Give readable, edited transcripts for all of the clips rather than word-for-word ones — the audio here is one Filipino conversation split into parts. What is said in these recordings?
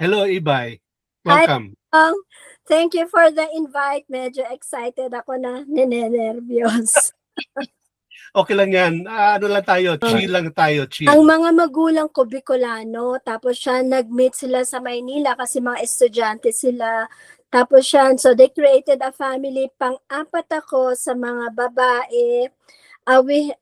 Hello, Ibay. Hi, Welcome. thank you for the invite. Medyo excited ako na ninenervyos. Okay lang yan. Ano lang tayo, chill lang tayo, Ang chill. mga magulang ko Bicolano, tapos siya nag-meet sila sa Maynila kasi mga estudyante sila. Tapos siya, so they created a family. Pang-apat ako sa mga babae.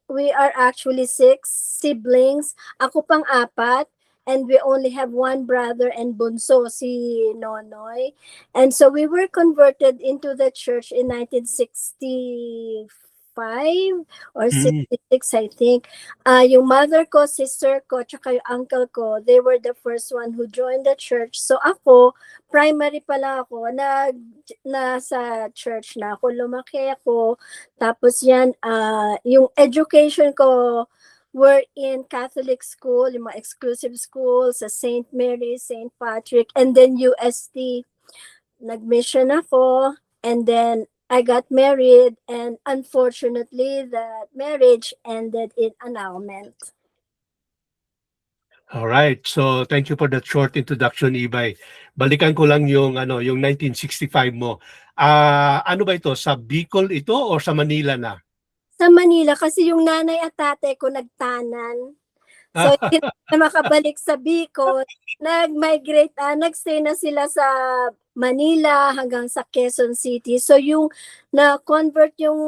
We are actually 6 siblings. Ako pang-apat. And we only have one brother and bunso, si Nonoy. And so we were converted into the church in 1965 or Mm. 66, I think. Yung mother ko, sister ko, tsaka yung uncle ko, they were the first one who joined the church. So ako, primary pa lang ako, nasa church na ako, lumaki ako. Tapos yan, yung education ko, were in Catholic school, yung mga exclusive school sa St. Mary, St. Patrick, and then UST. Nag-mission ako, and then I got married, and unfortunately, that marriage ended in annulment. All right. So, thank you for that short introduction, Ibay. Balikan ko lang yung yung 1965 mo. Ano ba ito? Sa Bicol ito o sa Manila na? Sa Manila, kasi yung nanay at tatay ko nagtanan. So, hindi na makabalik sa Bicol. Nag-migrate, nagstay na sila sa Manila hanggang sa Quezon City. So, yung na-convert yung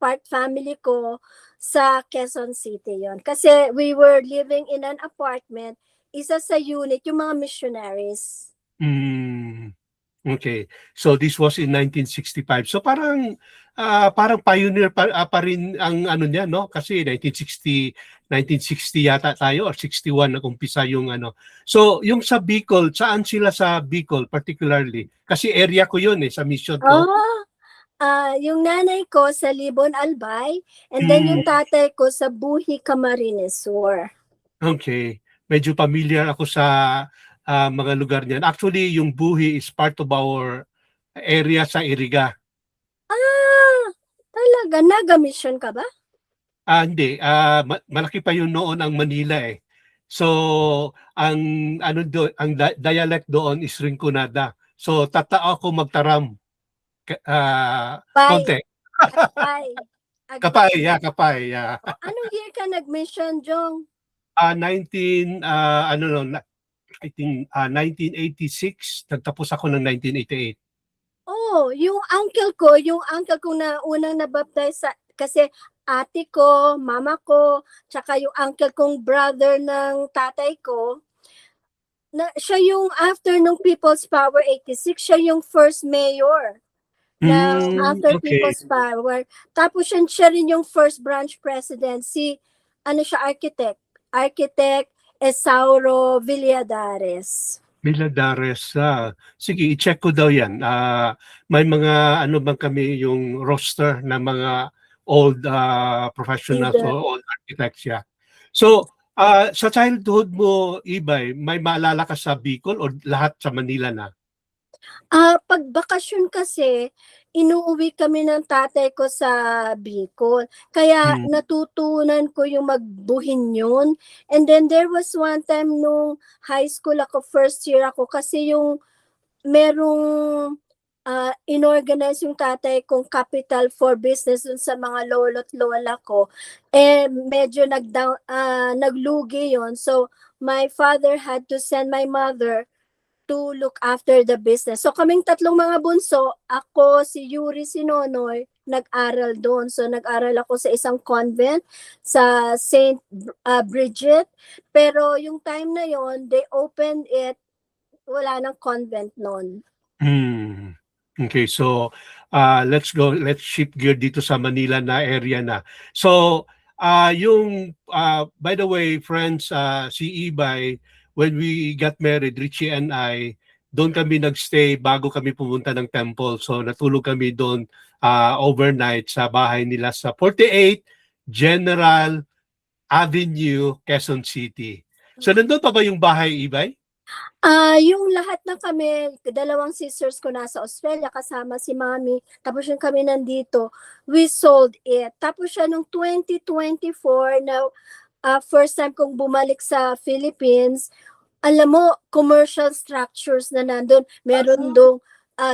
part family ko sa Quezon City yon. Kasi we were living in an apartment, isa sa unit, yung mga missionaries. Okay. So this was in 1965. So parang pioneer pa rin ang ano niya, no? Kasi 1960 yata tayo or 61 nag-umpisa yung ano. So yung sa Bicol, saan sila sa Bicol particularly? Kasi area ko yun sa mission ko. Yung nanay ko sa Libon Albay, and then yung tatay ko sa Buhi, Camarines Sur. Okay. Medyo familiar ako sa mga lugar niyan. Actually, yung Buhi is part of our area sa Iriga. Talaga? Naga-mission ka ba? Hindi. Malaki pa yun noon ang Manila eh. So, ang dialect doon is Rinconada. So, tatao ako magtaram. Bye. Konti. Bye. Kapay, kapay. Anong year ka nag-mission, Jong? I think 1986. Nagtapos ako ng 1988. Oh, yung uncle ko na unang nabaptize kasi ate ko, mama ko, tsaka yung uncle kong brother ng tatay ko, siya yung after nung People's Power 86, siya yung first mayor ng after Okay. People's Power. Tapos siya rin yung first branch president, architect Esauro Villadares. Villadares. Sige, i-check ko daw yan. May mga ano bang kami yung roster na mga old professionals o old architects. Yeah. So, sa childhood mo, Ibay, may maalala ka sa Bicol o lahat sa Manila na? Pag bakasyon kasi, inuuwi kami ng tatay ko sa Bicol. Kaya natutunan ko yung magbuhin yun. And then there was one time nung high school ako, first year ako, kasi yung merong inorganize yung tatay kong capital for business dun sa mga lolo't lola ko. Medyo naglugi yon. So, my father had to send my mother to look after the business. So kaming tatlong mga bunso, ako, si Yuri, si Nonoy, nag-aral doon. So nag-aral ako sa isang convent sa St. Bridget. Pero yung time na yon, they opened it, wala nang convent noon. Okay, so let's shift gear dito sa Manila na area na. So by the way, friends, si Ibay, when we got married, Richie and I, doon kami nagstay bago kami pumunta ng temple. So natulog kami doon overnight sa bahay nila sa 48 General Avenue, Quezon City. So nandun pa ba yung bahay, Ibay? Yung lahat na kami, dalawang sisters ko nasa Australia kasama si Mami, tapos yung kami nandito, we sold it. Tapos siya nung 2024 na first time kong bumalik sa Philippines, Alam mo, commercial structures na nandun. Meron dong,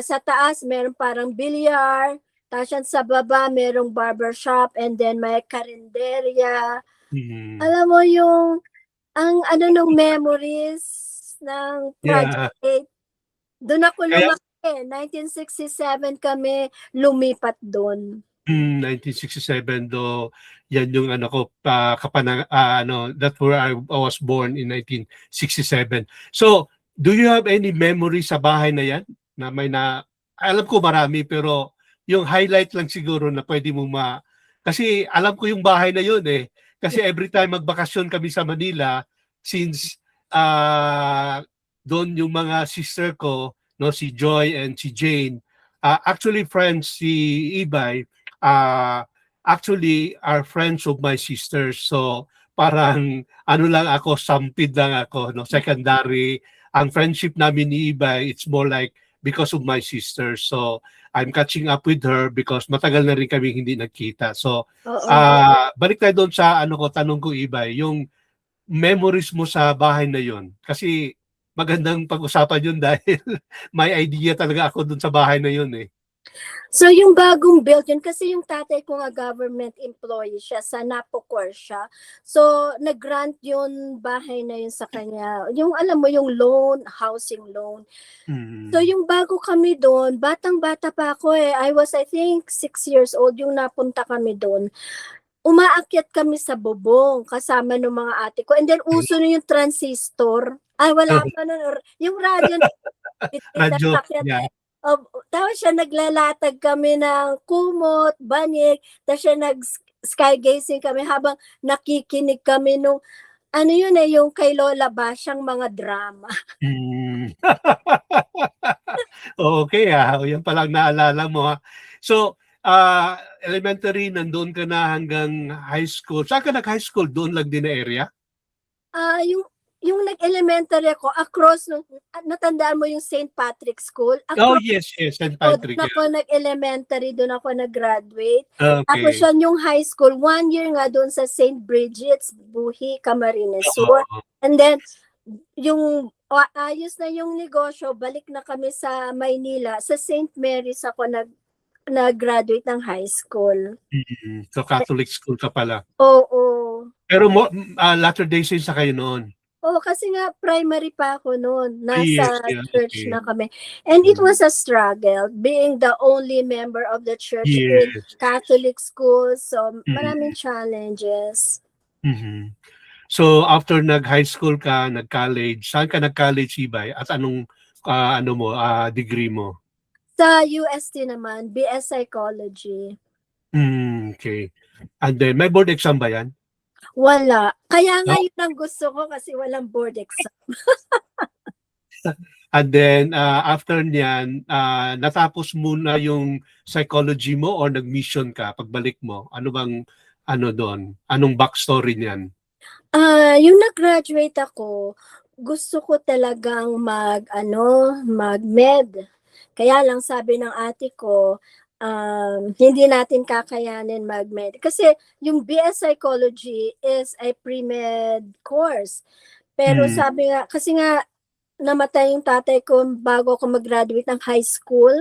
sa taas, meron parang bilyar, tapos yan sa baba, merong barbershop, and then may karinderya. Alam mo yung, ang ano nung memories ng Yeah. Project 8, doon ako Kaya lumaki. 1967 kami lumipat doon. 1967 do yan yung ano ko ano that's where I was born in 1967. So, do you have any memory sa bahay na yan na may na alam ko marami pero yung highlight lang siguro na pwede mo kasi alam ko yung bahay na yun eh. Kasi every time magbakasyon kami sa Manila since doon yung mga sister ko no si Joy and si Jane actually friends si Ibay actually are friends of my sisters. So parang ano lang ako, sampid lang ako, no? Secondary. Ang friendship namin ni Ibay, it's more like because of my sisters. So I'm catching up with her because matagal na rin kami hindi nagkita. So balik tayo doon sa ano ko, tanong ko Ibay, yung memories mo sa bahay na yon. Kasi magandang pag-usapan yun dahil may idea talaga ako doon sa bahay na yun eh. So, yung bagong build yun, kasi yung tatay ko nga government employee siya, sa Napocor siya. So, nag-grant yun bahay na yun sa kanya. Yung alam mo, yung loan, housing loan. So, yung bago kami doon, batang-bata pa ako eh. I think 6 years old yung napunta kami doon. Umaakyat kami sa bubong kasama ng mga ate ko. And then, uso na yung transistor. Ay, wala pa nun. Yung radyo na Radyo, yeah. tapos siya naglalatag kami ng kumot, banig, tapos siya nag-skygazing kami habang nakikinig kami nung, ano yun eh, yung kay Lola Basyang mga drama. Okay yan palang naalala mo ha. So, elementary, nandun ka na hanggang high school. Saan ka nag-high school? Doon lang din na area? Yung nag-elementary ako, across, natandaan mo yung St. Patrick's School? Oh, Across, yes, St. Patrick. doon ako nag-elementary, doon ako nag-graduate. Okay. Tapos yan yung high school, 1 year nga doon sa St. Bridget's, Buhi, Camarines Sur. And then, yung ayos na yung negosyo, balik na kami sa Maynila. Sa St. Mary's ako nag-graduate ng high school. So, Catholic school ka pala. Oo. Pero Latter-day Saints na kayo noon? Oo, kasi nga primary pa ako noon. Nasa church okay. na kami. And it was a struggle being the only member of the church in Catholic school. So, maraming challenges. So, after nag-high school ka, nag-college, saan ka nag-college, Ibay? At anong degree mo? Sa UST naman, BS Psychology. Okay. And then, may board exam ba yan? Wala. Kaya nga yun ang gusto ko kasi walang board exam. And then, after niyan, natapos muna yung psychology mo or nag-mission ka pagbalik mo? Ano bang, doon? Anong backstory niyan? Yung nag-graduate ako, gusto ko talagang mag-med. Kaya lang sabi ng ate ko, hindi natin kakayanin mag-med. Kasi yung BS Psychology is a pre-med course. Pero sabi nga, kasi nga, namatay yung tatay ko bago ako mag-graduate ng high school.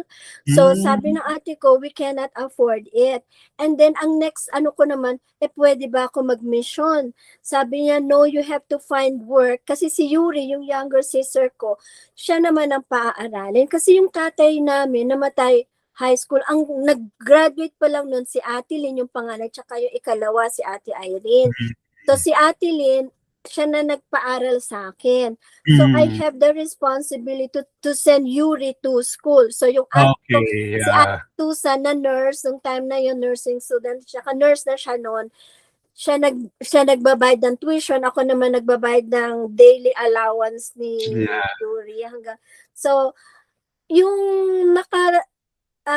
So, sabi ng ate ko, we cannot afford it. And then, ang next, ko naman, pwede ba ako mag-mission? Sabi niya, no, you have to find work. Kasi si Yuri, yung younger sister ko, siya naman ang paaaralin. Kasi yung tatay namin, namatay high school. Ang nag-graduate pa lang nun, si Ate Lynn, yung panganay, tsaka yung ikalawa, si Ate Irene. So, si Ate Lynn, siya na nagpaaral sa akin. So, I have the responsibility to send Yuri to school. So, yung si Ate Tusa na nurse, nung time na yung nursing student, siya, nurse na siya noon, siya nagbabayad ng tuition, ako naman nagbabayad ng daily allowance ni Yuri. So, yung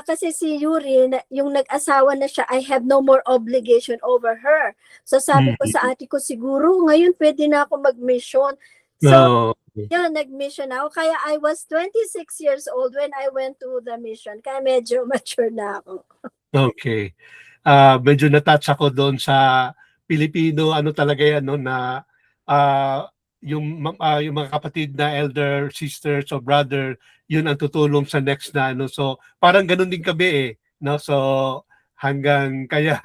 kasi si Yuri, yung nag-asawa na siya, I have no more obligation over her. So sabi ko sa ate ko, siguro ngayon pwede na ako mag-mission. So, yun, nag-mission ako. Kaya I was 26 years old when I went to the mission. Kaya medyo mature na ako. Okay. Medyo na-touch ako doon sa Pilipino, talaga yan, no, na yung mga kapatid na elder sisters o brother, yun ang tutulong sa next na ano. So parang ganun din kami eh, no? So hanggang kaya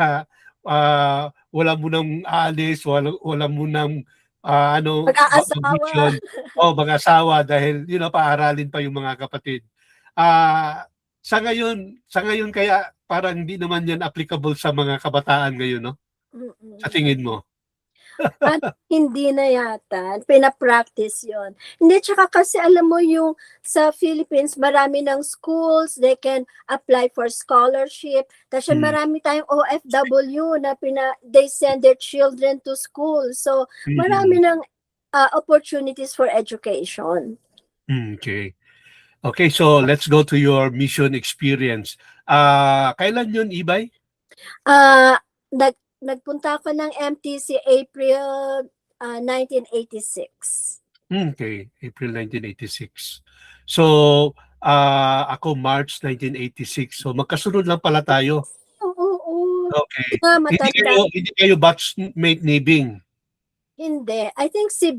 wala munang aalis, wala munang Mag-aasawa. mag-mission o mag-asawa dahil paaralin pa yung mga kapatid. Ah, sa ngayon kaya parang hindi naman yan applicable sa mga kabataan ngayon, no? Sa Mm. tingin mo? At hindi na yata, pina-practice yon. Hindi, tsaka kasi alam mo yung sa Philippines, marami ng schools, they can apply for scholarship. Kasi Mm. marami tayong OFW na they send their children to school. So, Mm. marami ng opportunities for education. Okay. Okay, so let's go to your mission experience. Kailan yun, Ibay? Ah, nagpunta ako ng MTC April 1986. Okay, April 1986. So, ako March 1986. So, magkasunod lang pala tayo. Oo, oo. Okay. Na Hindi matanda. kayo batchmate ni Bing. Hindi. I think si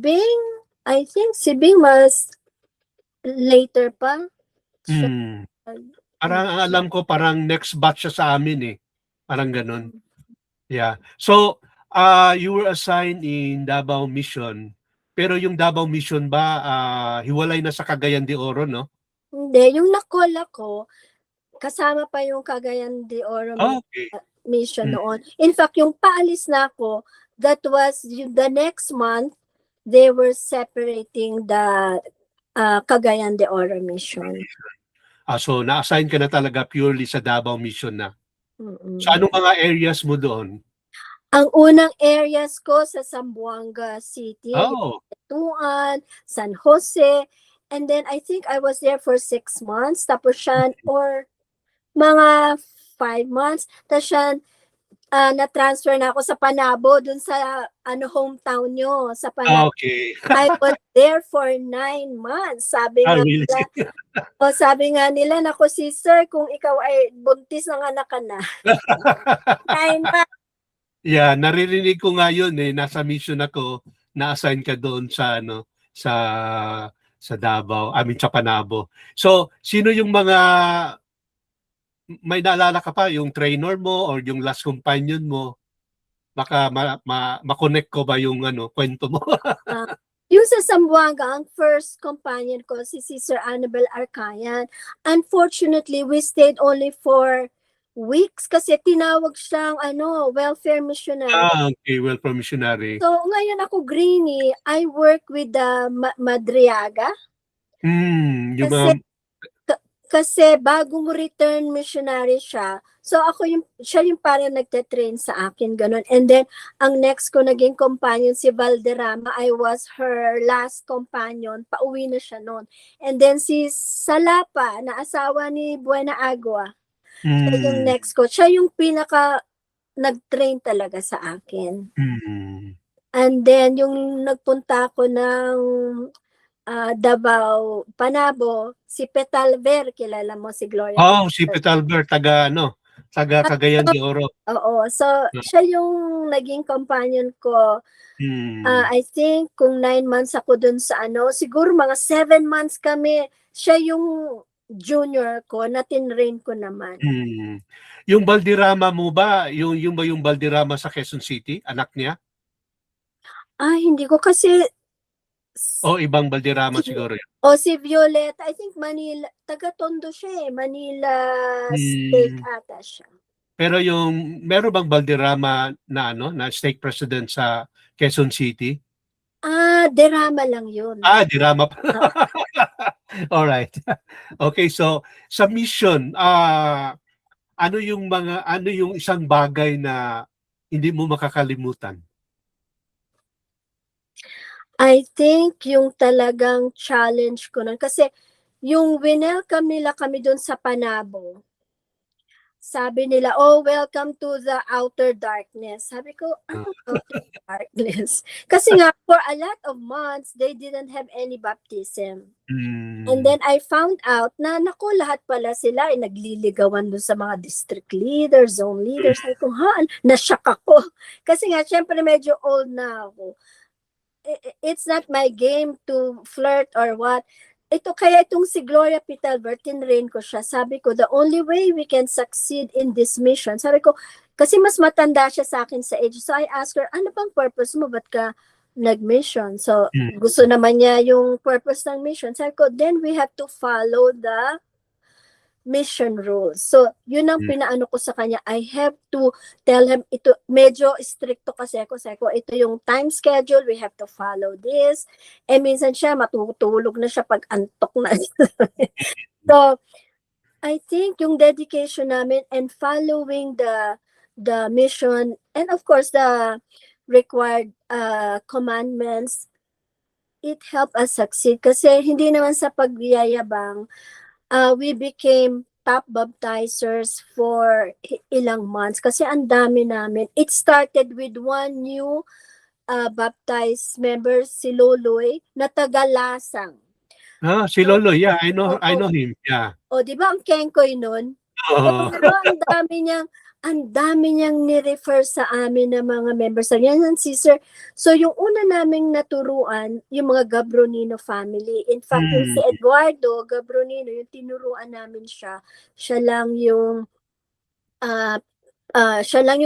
Bing was later pa. Siya, Hmm. Parang ang alam ko parang next batch siya sa amin eh. Parang ganun. Yeah. So, you were assigned in Davao Mission. Pero yung Davao Mission ba hiwalay na sa Cagayan de Oro, no? Hindi, yung na-call ako, kasama pa yung Cagayan de Oro Okay. mission noon. In fact, yung paalis na ako, that was the next month, they were separating the Cagayan de Oro mission. So, na-assign ka na talaga purely sa Davao Mission na. Mm-mm. So, anong mga areas mo doon? Ang unang areas ko sa Zamboanga City, Oh. Tuan, San Jose, and then I think I was there for 6 months, tapos siya, or mga 5 months, tapos siya, na-transfer na ako sa Panabo, dun sa hometown nyo, sa Panabo. Okay. I was there for 9 months. Sabi Really? nga nila, naku sister, kung ikaw ay buntis ng anak ka na. 9 months. Yeah, naririnig ko nga yun eh. Nasa mission ako, na-assign ka doon sa sa Davao, sa Panabo. So, sino yung may naalala ka pa, yung trainer mo or yung last companion mo? Baka ma-connect ko ba yung kwento mo? Yung sa Zamboanga, ang first companion ko, si Sister Annabel Arcayan. Unfortunately, we stayed only for weeks kasi tinawag siyang welfare missionary. Okay, welfare missionary. So, ngayon ako, Greenie, I work with the Madriaga. Kasi bagong return missionary siya. So siya yung parang nagte-train sa akin, ganun. And then, ang next ko naging companion si Valderrama, I was her last companion, pauwi na siya noon. And then si Salapa, na asawa ni Buena Agua, siya yung next ko. Siya yung pinaka nag-train talaga sa akin. And then, yung nagpunta ko ng Davao, Panabo, si Petalver, kilala mo si Gloria. Oh, si Petalver, taga Cagayan de Oro. Oo, so siya yung naging companion ko. I think kung 9 months ako dun sa siguro mga 7 months kami, siya yung junior ko, na tinrain ko naman. Yung Valderrama mo ba, yung ba yung Valderrama sa Quezon City, anak niya? Hindi ko kasi. O ibang Valderrama siguro yun. O si Violet, I think Manila, taga-Tondo siya eh, Manila State ata siya. Pero meron bang Valderrama na stake president sa Quezon City? Derrama lang yun. Derrama pa. All right. Okay, so sa mission, ano yung isang bagay na hindi mo makakalimutan? I think yung talagang challenge ko nun, kasi yung welcome nila kami doon sa Panabo, sabi nila, oh, welcome to the outer darkness. Sabi ko, outer darkness? Kasi nga, for a lot of months, they didn't have any baptism. And then I found out na, lahat pala sila ay nagliligawan doon sa mga district leaders, zone leaders. Sabi ko, nashock ako. Kasi nga, syempre medyo old na ako. it's not my game to flirt or what. Kaya itong si Gloria Pitalber, tinrain ko siya. Sabi ko, the only way we can succeed in this mission, sabi ko, kasi mas matanda siya sa akin sa age. So I asked her, ano bang purpose mo? Ba't ka nag-mission? So gusto naman niya yung purpose ng mission. Sabi ko, then we have to follow the mission rules. So, yun ang pinaano ko sa kanya. I have to tell him, ito, medyo stricto kasi ako. Sabi ko, ito yung time schedule, we have to follow this. Minsan siya, matutulog na siya pag antok na. So, I think yung dedication namin and following the mission and of course the required commandments, it helped us succeed. Kasi hindi naman sa pagyayabang, we became top baptizers for ilang months kasi ang dami namin. It started with one new baptized member, si Loloy, na taga-Lasang. Si Lolo, yeah, I know him, yeah. O, di ba ang kengkoy nun? Pero ang dami niyang ni-refer sa amin ng mga members. Yan, sister. So, yung una naming naturuan, yung mga Gabronino family. In fact, yung si Eduardo Gabronino, yung tinuruan namin siya, siya lang yung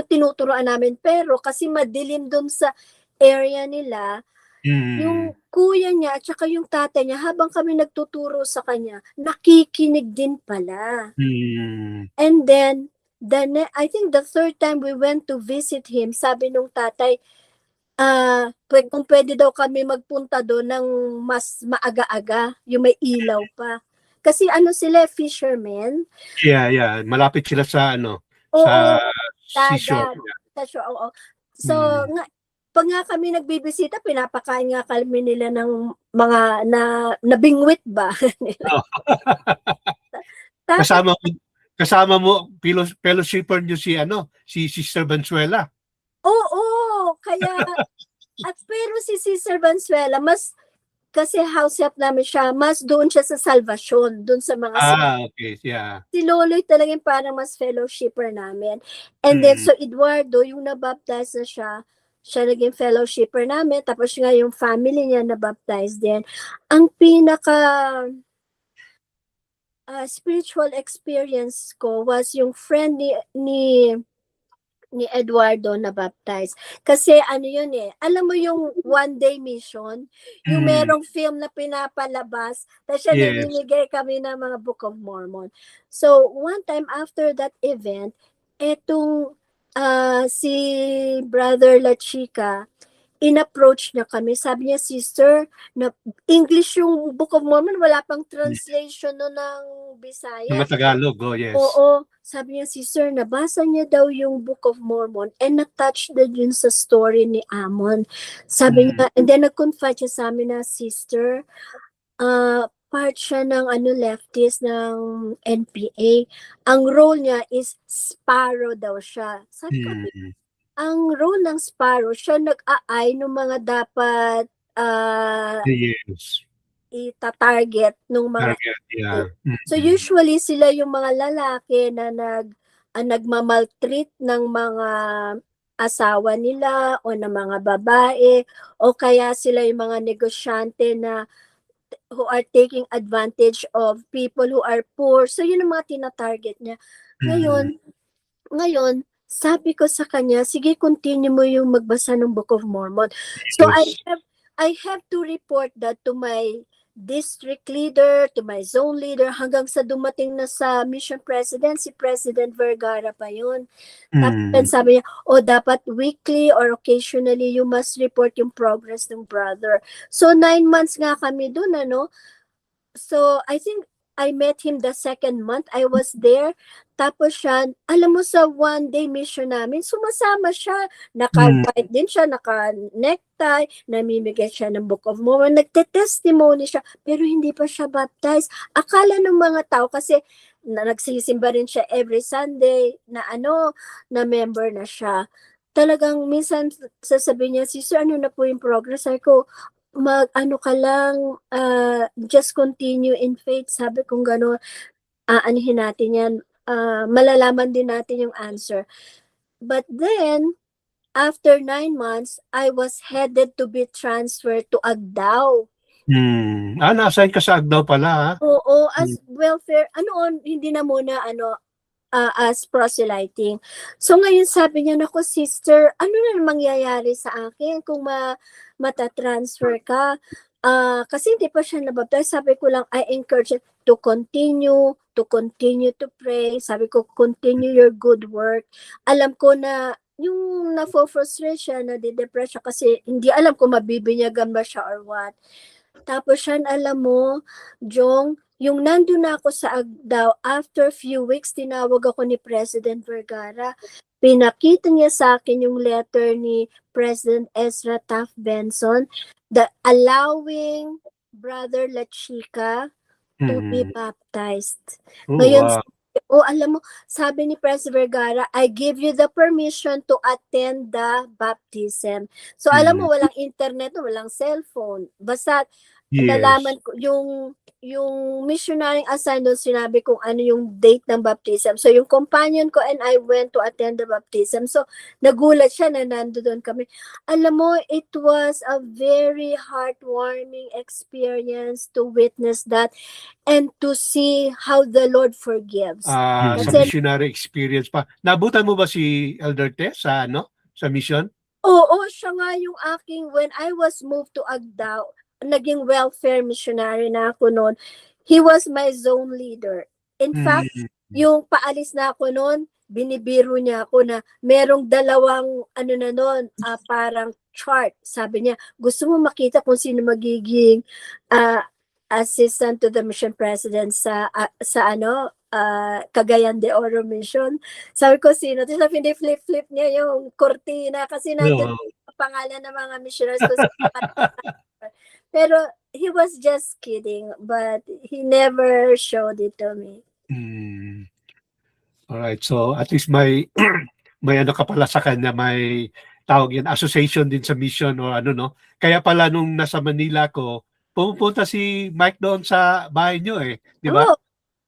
tinuturuan namin. Pero kasi madilim dun sa area nila, yung kuya niya at saka yung tatay niya, habang kami nagtuturo sa kanya, nakikinig din pala. And then, I think the third time we went to visit him, sabi nung tatay, kung pwede daw kami magpunta doon ng mas maaga-aga, yung may ilaw pa. Kasi ano sila, fishermen. Yeah. Malapit sila sa sa seashore. Sa shore, oo. So, pag nga kami nagbibisita, pinapakain nga kami nila ng mga nabingwit ba? Kasama mo, fellowshipper niyo si Sister Valenzuela. Oo, kaya, pero si Sister Valenzuela, kasi house help namin siya, mas doon siya sa salvation, doon sa mga okay, yeah. Si Loloy talagang parang mas fellowshipper namin. And then, so Eduardo, yung nabaptize na siya naging fellowshipper namin, tapos nga yung family niya nabaptize din. Ang pinaka spiritual experience ko was yung friend ni Eduardo na baptized. Kasi yun alam mo yung one day mission, yung merong film na pinapalabas, tapos siya namimigay kami ng mga Book of Mormon. So, one time after that event, etong si Brother La Chica, in-approach niya kami. Sabi niya, sister, na English yung Book of Mormon, wala pang translation no ng Bisaya. Mga Tagalog, yes. Oo. Sabi niya, sister, nabasa niya daw yung Book of Mormon and na-touch na dun sa story ni Amon. Sabi niya, and then nag-confide siya sa amin na, sister, part siya ng leftist ng NPA. Ang role niya is Sparrow daw siya. Sabi ko, ang role ng Sparrow, siya nag-aay ng mga dapat ita-target ng mga So usually sila yung mga lalaki na nagmamaltreat ng mga asawa nila o ng mga babae, o kaya sila yung mga negosyante na who are taking advantage of people who are poor. So yun ang mga tina-target niya. Ngayon, sabi ko sa kanya, sige, continue mo yung magbasa ng Book of Mormon. So I have to report that to my district leader, to my zone leader, hanggang sa dumating na sa mission president, si President Vergara pa yun. Tapos sabi niya, dapat weekly or occasionally you must report yung progress ng brother. So 9 months nga kami dun, So I think I met him the second month I was there. Tapos siya, alam mo, sa one day mission namin, sumasama siya. Naka-white din siya, naka-necktie, namimigay siya ng Book of Mormon, nagte-testimony siya, pero hindi pa siya baptized. Akala ng mga tao, kasi nagsisimba rin siya every Sunday, na member na siya. Talagang minsan sasabihin niya, sister, ano na po yung progress? Sabi ko, ka lang, just continue in faith. Sabi kong gano'n, aanihin natin yan, malalaman din natin yung answer. But then, after 9 months, I was headed to be transferred to Agdao. Na-assign ka sa Agdao pala, ha? Oo, as welfare, hindi na muna, as proselyting. So ngayon sabi niya, "Naku sister, ano na mangyayari sa akin kung mata-transfer ka?" Kasi hindi pa siya nabaptize. Sabi ko lang, I encourage you to continue to pray. Sabi ko, continue your good work. Alam ko na yung nafo-frustrate siya, nade-depress siya kasi hindi alam kung mabibinyagan ba siya or what. Tapos siya, alam mo, Jong, yung nandun na ako sa Agdao, after few weeks, tinawag ako ni President Vergara. Pinakita niya sa akin yung letter ni President Ezra Taft Benson, allowing Brother Lachika to be baptized. Ngayon, alam mo, sabi ni President Vergara, I give you the permission to attend the baptism. So alam mo, walang internet, walang cellphone. Basta nalaman ko yung missionary assigned doon, sinabi kung ano yung date ng baptism. So yung companion ko and I went to attend the baptism. So nagulat siya na nandoon kami. Alam mo, it was a very heartwarming experience to witness that and to see how the Lord forgives. Sa missionary experience pa. Nabutan mo ba si Elder Tess sa mission? Oo, siya nga yung aking, when I was moved to Agdao, naging welfare missionary na ako noon. He was my zone leader. In fact, yung paalis na ako noon, binibiro niya ako na merong dalawang parang chart. Sabi niya, gusto mo makita kung sino magiging assistant to the mission president sa Cagayan de Oro mission. Sabi ko, sino? Tapos hindi flip-flip niya yung cortina kasi nandun pangalan ng mga missionaries ko. Pero he was just kidding, but he never showed it to me. Alright, so at least may ano ka pala sa kanya, may tawag yan, association din sa mission o Kaya pala nung nasa Manila ko, pumupunta si Mike doon sa bahay nyo di ba?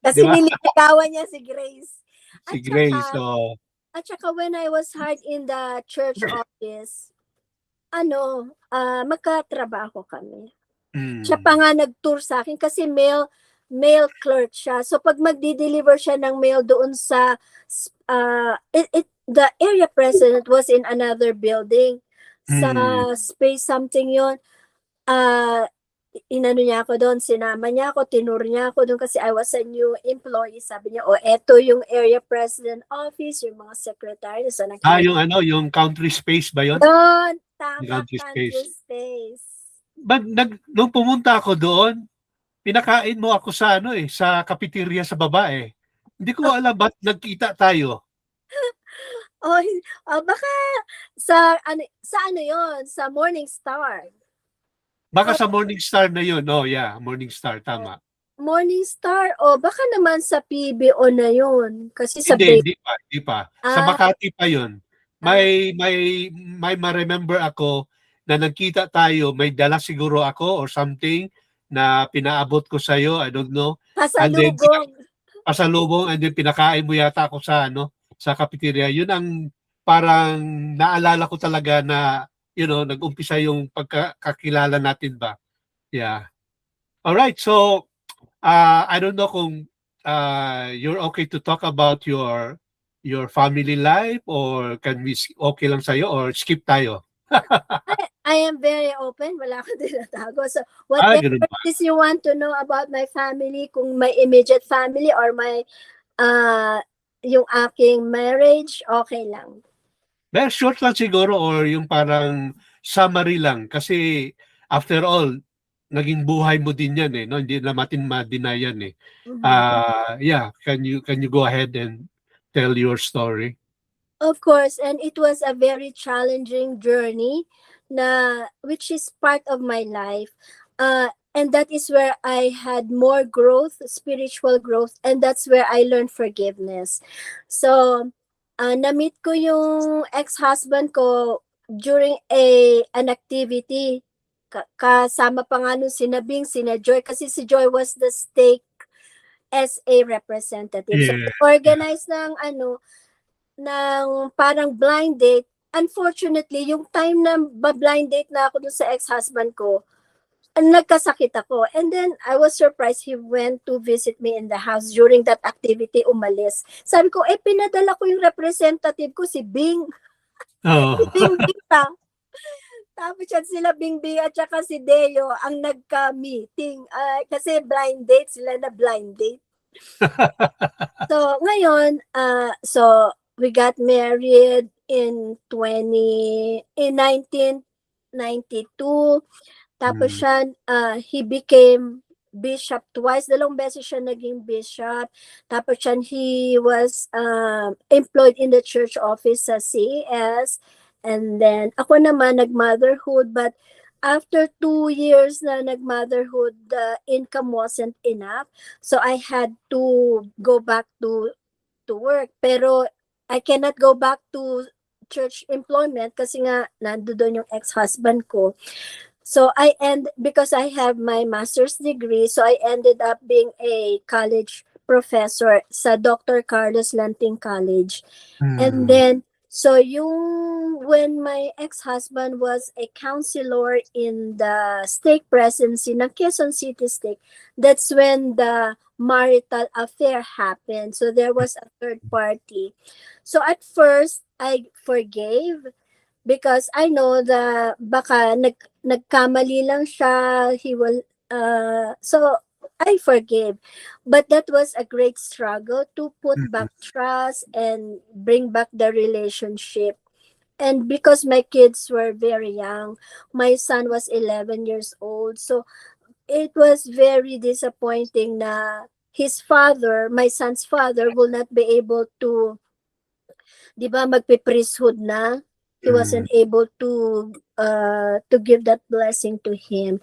Kasi nililigawan niya si Grace. Si Grace, At saka when I was hired in the church office, magkatrabaho kami. Siya pa nga nag-tour sa akin kasi mail clerk siya. So pag magdi-deliver siya ng mail doon sa the area president was in another building. Sa space something yon. Inano niya ako doon, sinama niya ako, tinur niya ako doon kasi I was a new employee. Sabi niya, eto yung area president office, yung mga secretary. So, yung country space ba yun? Doon, tama, country space. But nung pumunta ako doon, pinakain mo ako sa sa cafeteria sa baba Hindi ko alam ba't nagkita tayo. Baka sa yon, sa Morning Star. Baka sa Morning Star na yun. Morning Star, tama. Morning Star, baka naman sa PBO na yun. Kasi sa Hindi pa. Sa Makati pa yun. May ma-remember ako na nagkita tayo, may dala siguro ako or something na pinaabot ko sa iyo, I don't know. Pasalubong, and then pinakain mo yata ako sa sa cafeteria. Yun ang parang naalala ko talaga na nag-umpisa yung pagkakilala natin ba. Yeah. All right. So I don't know kung you're okay to talk about your family life or can we okay lang sa'yo or skip tayo? I am very open. Wala akong tinatago. So, whatever is you want to know about my family, kung my immediate family or my yung aking marriage, okay lang. Well, short lang siguro or yung parang summary lang kasi after all, naging buhay mo din yan Hindi na natin ma-deny yan can you go ahead and tell your story? Of course, and it was a very challenging journey which is part of my life. And that is where I had more growth, spiritual growth, and that's where I learned forgiveness. So, na-meet ko yung ex-husband ko during an activity. Kasama pa nga nung sina Joy, kasi si Joy was the stake SA representative. So, organize ng parang blind date unfortunately, yung time na blind date na ako dun sa ex-husband ko, nagkasakit ako. And then, I was surprised he went to visit me in the house during that activity, umalis. Sabi ko, pinadala ko yung representative ko, si Bing. Oo. Bing Bing. Tapos yan sila Bingbing at saka si Deo ang nagka-meeting. Kasi blind date, sila na blind date. So, ngayon, so we got married in 1992. Tapos siya, he became bishop twice. 2 beses siya naging bishop. Tapos siya, he was employed in the church office sa CES. And then, ako naman, nag-motherhood. But after 2 years na nag-motherhood, the income wasn't enough. So, I had to go back to work. Pero, I cannot go back to church employment kasi nga, nandoon yung ex-husband ko. So, because I have my master's degree, so I ended up being a college professor sa Dr. Carlos Lanting College. And then, so when my ex-husband was a counselor in the stake presidency ng Quezon City Stake, that's when the marital affair happened. So there was a third party. So at first, I forgave because I know the baka nagkamali lang siya, he will, so I forgave. But that was a great struggle to put back trust and bring back the relationship. And because my kids were very young, my son was 11 years old. So it was very disappointing na his father, my son's father, will not be able to, di ba, magpe-priesthood na. He wasn't able to give that blessing to him.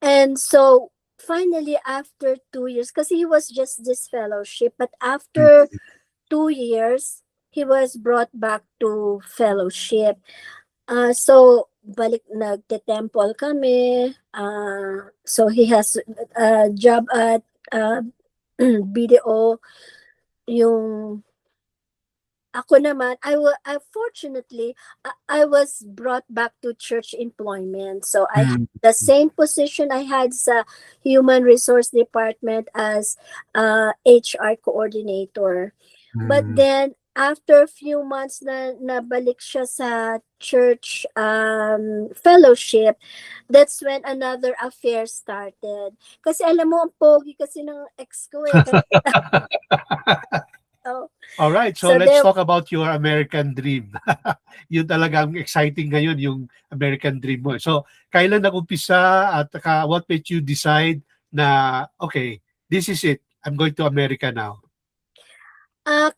And so finally, after 2 years, kasi he was just this fellowship, but after 2 years, he was brought back to fellowship. So, nagte-temple kami. So, he has a job at BDO. Ako naman, fortunately, I was brought back to church employment. So, I had the same position I had sa Human Resource Department as HR coordinator. But then, after a few months na nabalik siya sa church fellowship, that's when another affair started. Kasi alam mo, ang pogi kasi ng ex ko eh. All right, so let's talk about your American dream. Yun talagang exciting ngayon, yung American dream mo. So, kailan nag-umpisa at what made you decide na, okay, this is it, I'm going to America now?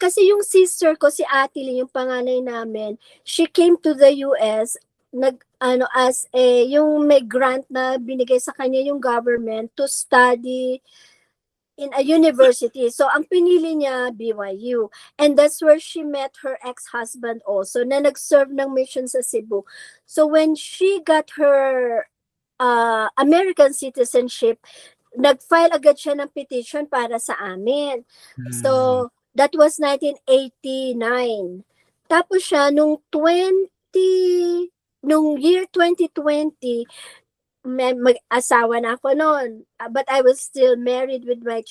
Kasi yung sister ko, si Ate Lee, yung panganay namin, she came to the US, yung may grant na binigay sa kanya yung government to study in a university. So, ang pinili niya, BYU. And that's where she met her ex-husband also, na nag-serve ng mission sa Cebu. So, when she got her American citizenship, nag-file agad siya ng petition para sa amin. So, that was 1989. Tapos siya, nung year 2020, mag-asawa na ako noon, but I was still married with my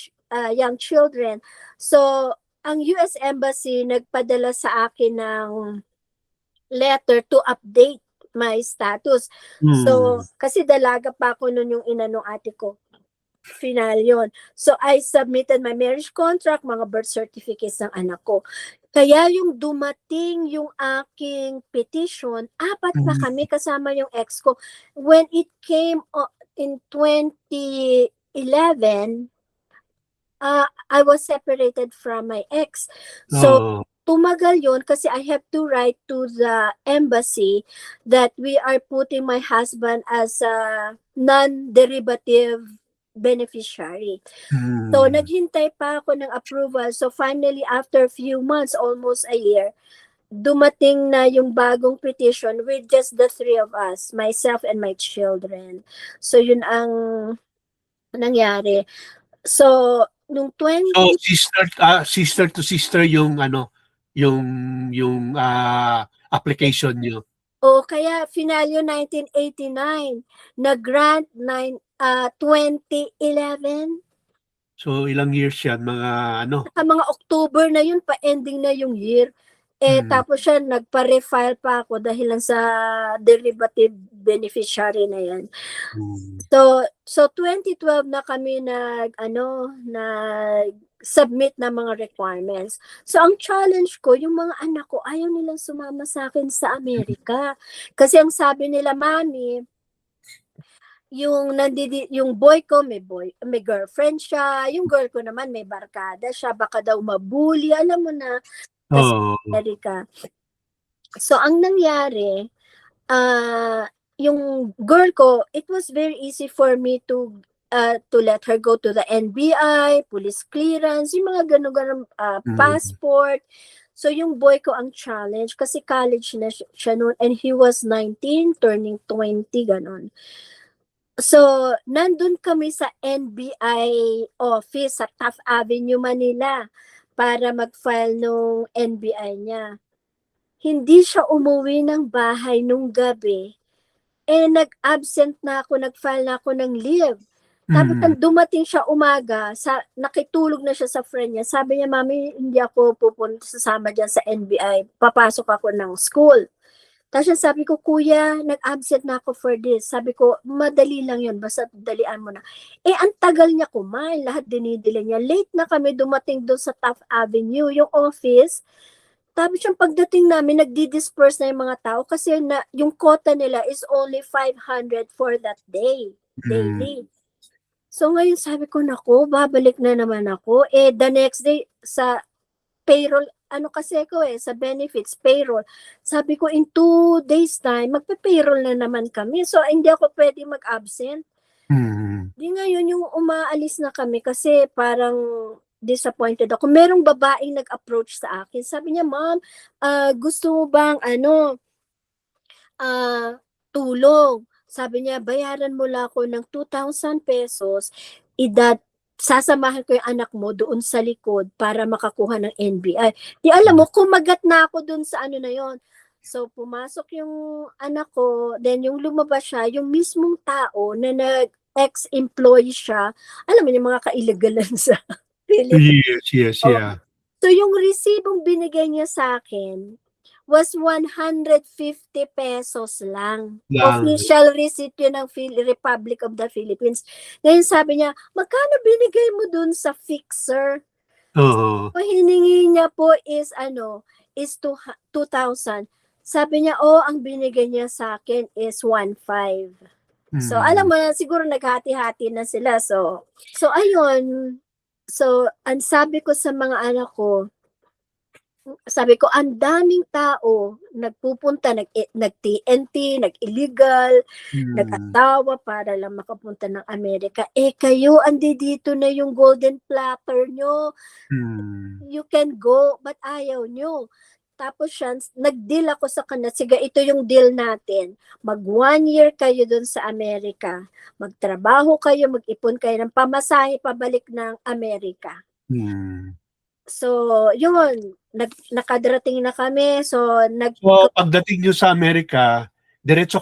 young children. So, ang US Embassy nagpadala sa akin ng letter to update my status. So, kasi dalaga pa ako noon yung ina ng ate ko. Final yon. So, I submitted my marriage contract, mga birth certificates ng anak ko. Kaya yung dumating yung aking petition, 4 pa kami kasama yung ex ko. When it came in 2011, I was separated from my ex. So, tumagal yun kasi I have to write to the embassy that we are putting my husband as a non-derivative beneficiary. So, naghintay pa ako ng approval. So, finally, after a few months, almost a year, dumating na yung bagong petition with just the 3 of us, myself and my children. So, yun ang nangyari. So, nung 20... So, sister to sister yung application niyo? O kaya finalyo 1989, nag-grant 2011. So ilang years yan? Mga ano? Sa mga October na yun, pa-ending na yung year. Tapos siya, nagpa-refile pa ako dahil lang sa derivative beneficiary na yan. So 2012 na kami nag-submit na mga requirements. So ang challenge ko, yung mga anak ko, ayaw nilang sumama sa akin sa Amerika. Kasi ang sabi nila, Mami, yung boy ko may girlfriend siya, yung girl ko naman may barkada siya, baka daw mabully, alam mo na, kasi Amerika. So ang nangyari, yung girl ko, it was very easy for me to let her go to the NBI, police clearance, yung mga ganun passport. So yung boy ko ang challenge kasi college na siya noon, and he was 19 turning 20 ganun. So, nandun kami sa NBI office sa Taft Avenue, Manila para mag-file nung NBI niya. Hindi siya umuwi ng bahay nung gabi. Nag-absent na ako, nag-file na ako ng leave. Tapos nang dumating siya umaga, nakitulog na siya sa friend niya. Sabi niya, Mami, hindi ako pupunta sasama dyan sa NBI. Papasok ako ng school. Tapos sabi ko, Kuya, nag-absent na ako for this. Sabi ko, madali lang yun, basta dalian mo na. Ang tagal niya kumain, lahat dinidila niya. Late na kami dumating doon sa Taft Avenue, yung office. Tapos yung pagdating namin, nagdi-disperse na yung mga tao kasi yung quota nila is only 500 for that day, daily. So ngayon sabi ko, naku, babalik na naman ako. The next day, sa payroll, kasi ko sa benefits, payroll. Sabi ko, in 2 days time, magpe-payroll na naman kami. So, hindi ako pwede mag-absent. Di ngayon, yung umaalis na kami kasi parang disappointed ako. Merong babaeng nag-approach sa akin. Sabi niya, Ma'am, gusto mo bang tulong? Sabi niya, bayaran mo lang ako ng 2,000 pesos. Sasamahan ko yung anak mo doon sa likod para makakuha ng NBI. Di alam mo, kumagat na ako doon sa na yon. So, pumasok yung anak ko, then yung lumabas siya, yung mismong tao na ex-employee siya, alam mo yung mga kailagalan sa Philippines. Yes, yeah. So, yung resibong binigay niya sa akin was 150 pesos lang. Official receipt yun ng Republic of the Philippines. Ngayon sabi niya, magkano binigay mo dun sa fixer? So, hiningi niya po is 2,000. Sabi niya, ang binigay niya sa akin is 1,500. So, alam mo na, siguro naghati-hati na sila. So ayun. So, ang sabi ko sa mga anak ko, sabi ko, ang daming tao nagpupunta, nag-TNT, nag-illegal, nag-atawa para lang makapunta ng Amerika. Kayo, andi dito na yung golden platter nyo. You can go, but ayaw nyo. Tapos siya, nag-deal ako sa kanya. Sige, ito yung deal natin. Mag 1 year kayo dun sa Amerika. Magtrabaho kayo, mag-ipon kayo ng pamasahe pabalik ng Amerika. So, yun, nakadarating na kami. So, pagdating nyo sa Amerika, diretso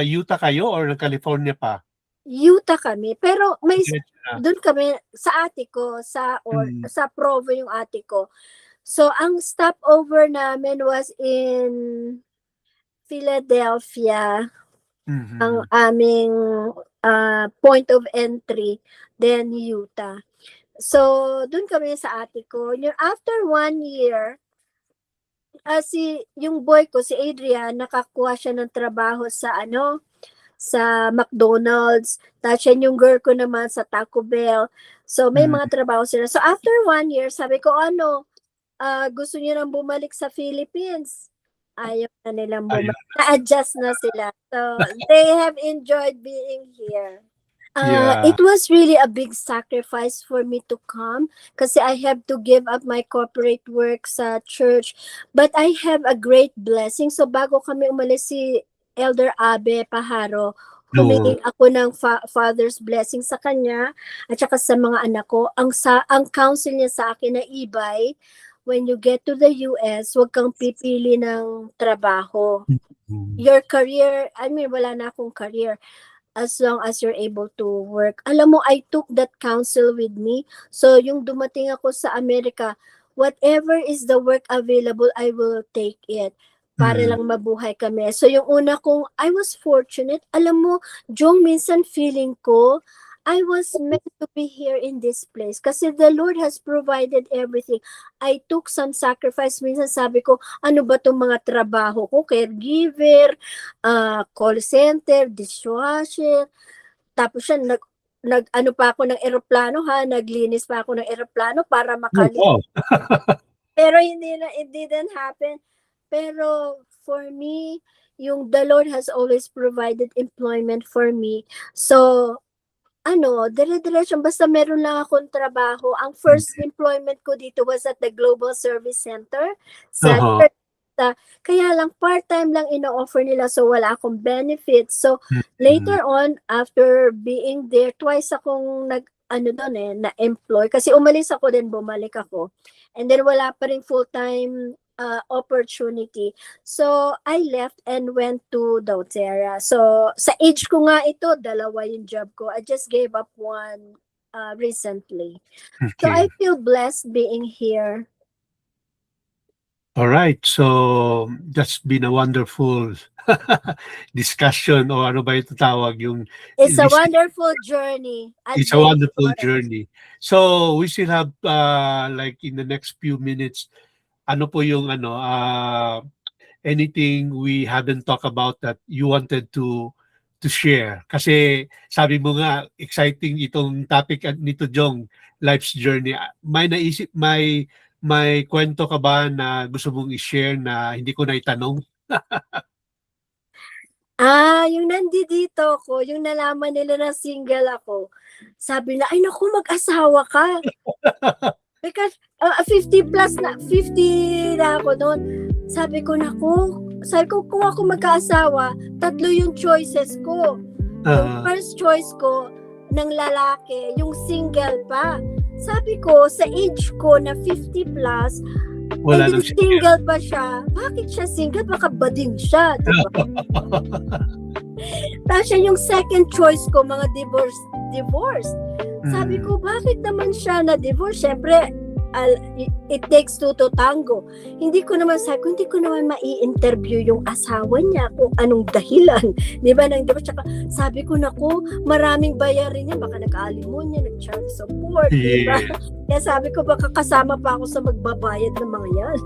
Utah kayo or California pa? Utah kami. Pero may doon kami sa ate ko, sa Provo yung ate ko. So, ang stopover namin was in Philadelphia. Ang aming point of entry, then Utah. So, doon kami sa ate ko. After 1 year, yung boy ko, si Adrian, nakakuha siya ng trabaho sa sa McDonald's. Tapos yung girl ko naman sa Taco Bell. So, may mga trabaho sila. So, after 1 year, sabi ko, gusto niyo nang bumalik sa Philippines? Ayaw na nilang bumalik. Na-adjust na sila. So, they have enjoyed being here. It was really a big sacrifice for me to come kasi I have to give up my corporate work sa church. But I have a great blessing. So bago kami umalis, si Elder Abe Pajaro, humingi ako ng father's blessing sa kanya at saka sa mga anak ko. Ang counsel niya sa akin na Ibay, when you get to the US, huwag kang pipili ng trabaho. Your career, I mean, wala na akong career. As long as you're able to work. Alam mo, I took that counsel with me. So, yung dumating ako sa Amerika, whatever is the work available, I will take it. Para lang mabuhay kami. So, yung una kong, I was fortunate. Alam mo, Jong, minsan feeling ko, I was meant to be here in this place kasi the Lord has provided everything. I took some sacrifice. Minsan sabi ko, ano ba itong mga trabaho ko? Caregiver, call center, dishwasher. Tapos siya, ano pa ako ng eroplano ha, naglinis pa ako ng eroplano para makalinis. Pero it didn't happen. Pero for me, yung the Lord has always provided employment for me. So, dire-diretso, basta meron lang akong trabaho. Ang first employment ko dito was at the Global Service Center. Kaya lang, part-time lang ino-offer nila, so wala akong benefits. So, later on, after being there, twice akong na-employ. Kasi umalis ako din, bumalik ako. And then, wala pa rin full-time opportunity. So, I left and went to doTERRA. So, sa age ko nga ito, 2 yung job ko. I just gave up one recently. So, I feel blessed being here. All right. So, that's been a wonderful discussion o ano ba ito tawag yung It's a wonderful journey. It's a wonderful journey. So, we still have like in the next few minutes, ano po yung anything we haven't talked about that you wanted to share? Kasi sabi mo nga, exciting itong topic nito, Jong, life's journey. May naisip, may kwento ka ba na gusto mong i-share na hindi ko na itanong? Yung nandito ko, yung nalaman nila na single ako, sabi na, ay naku, mag-asawa ka. Because 50 na ako noon. Sabi ko, kung ako magkaasawa, 3 yung choices ko. Yung first choice ko, ng lalaki, yung single pa. Sabi ko, sa age ko na 50 plus, wala nang single pa siya. Bakit siya single? Baka bading siya. Diba? Tapos siya yung second choice ko, mga divorced. Sabi ko, bakit naman siya na-divorce? Siyempre, it takes two to tango. Hindi ko naman mai-interview yung asawa niya kung anong dahilan. Di ba? Tsaka, sabi ko, naku, maraming bayarin niya. Baka nag-alimon niya, nag-child support. Di ba? Kaya sabi ko, baka kasama pa ako sa magbabayad ng mga yan.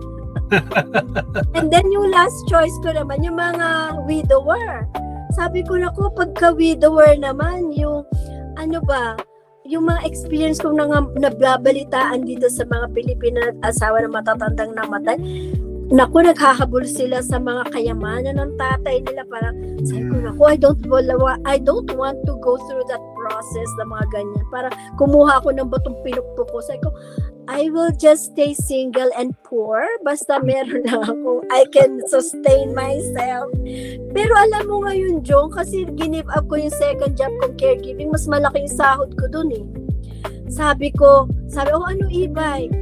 And then yung last choice ko naman, yung mga widower. Sabi ko, naku, pagka-widower naman, yung yung mga experience kong nababalitaan dito sa mga Pilipina at asawa na matatandang namatay, naku, naghahabol sila sa mga kayamanan ng tatay nila. Parang, sabi ko, naku, I don't want to go through that process na mga ganyan. Para kumuha ako ng batong pinukpok ko. Sabi ko, I will just stay single and poor. Basta meron lang ako. I can sustain myself. Pero alam mo ngayon, Jong, kasi give up ko yung second job kong caregiving, mas malaki yung sahod ko dun eh. Sabi, ano Ibay?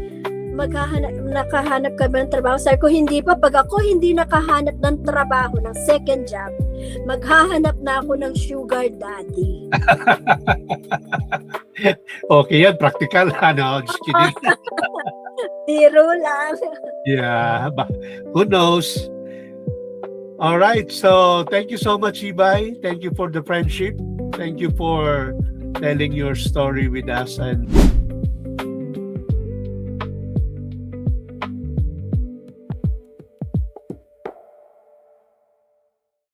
Nakahanap ka ba ng trabaho? Sabi ko, hindi pa. Pag ako hindi nakahanap ng trabaho, ng second job, maghahanap na ako ng sugar daddy. Okay yan, practical. Just kidding. Biro lang. Yeah, but who knows? All right, so thank you so much, Ibay. Thank you for the friendship. Thank you for telling your story with us, and